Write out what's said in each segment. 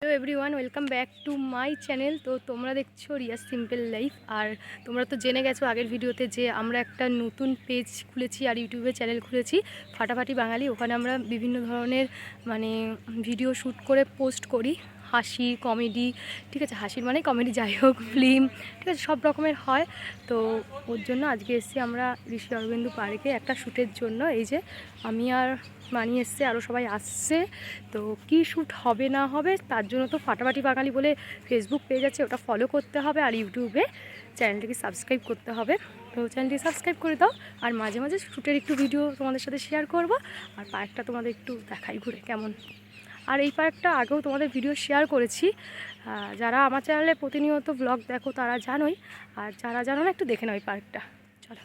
Hello everyone, welcome back to my channel. তো তোমরা দেখছো রিয়া সিম্পল লাইফ। আর তোমরা তো জেনে গেছো আগের ভিডিওতে যে আমরা একটা নতুন পেজ খুলেছি আর ইউটিউবে চ্যানেল খুলেছি ফাটাফাটি বাঙালি। ওখানে আমরা বিভিন্ন ধরনের ভিডিও শ্যুট করে পোস্ট করি, হাসি কমেডি, ঠিক আছে, হাসির মানে কমেডি যাই হোক, ফিল্ম, ঠিক আছে, সব রকমের হয়। তো ওর জন্য আজকে এসেছি আমরা ঋষি অরবিন্দু পার্কে একটা শ্যুটের জন্য। এই যে আমি আর মানি এসছে, আরও সবাই আসছে। তো কি শ্যুট হবে না হবে তার জন্য তো ফাটাফাটি বাঙালি বলে ফেসবুক পেজ আছে, ওটা ফলো করতে হবে, আর ইউটিউবে চ্যানেলটিকে সাবস্ক্রাইব করতে হবে। তো চ্যানেলটি সাবস্ক্রাইব করে দাও। আর মাঝে মাঝে শ্যুটের একটু ভিডিও তোমাদের সাথে শেয়ার করব, আর পার্কটা তোমাদের একটু দেখাই ঘুরে কেমন। আর এই পার্কটা আগেও তোমাদের ভিডিও শেয়ার করেছি, যারা আমার চ্যানেলে প্রতিনিয়ত ব্লগ দেখো তারা জানোই, আর যারা জানো না একটু দেখে নাও এই পার্কটা। চলো।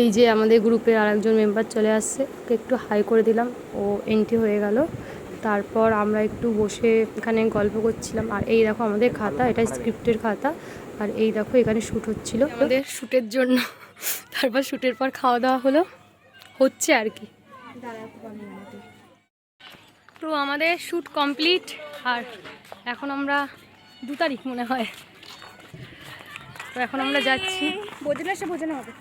এই যে আমাদের গ্রুপের আরেকজন মেম্বার চলে আসছে, ওকে একটু হাই করে দিলাম, ও এন্ট্রি হয়ে গেল। তারপর আমরা একটু বসে এখানে গল্প করছিলাম। আর এই দেখো আমাদের খাতা, এটা স্ক্রিপ্টের খাতা। আর এই দেখো এখানে শ্যুট হচ্ছিল আমাদের শ্যুটের জন্য। তারপর শ্যুটের পর খাওয়া দাওয়া হচ্ছে আর কি। তো আমাদের শ্যুট কমপ্লিট, আর এখন আমরা 2 তারিখ মনে হয়, তো এখন আমরা যাচ্ছি। বোঝানো হবে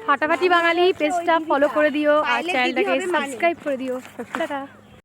ফাটাফাটি বাঙালি পেজটা ফলো করে দিও আর চ্যানেলটাকে সাবস্ক্রাইব করে দিও। টাটা।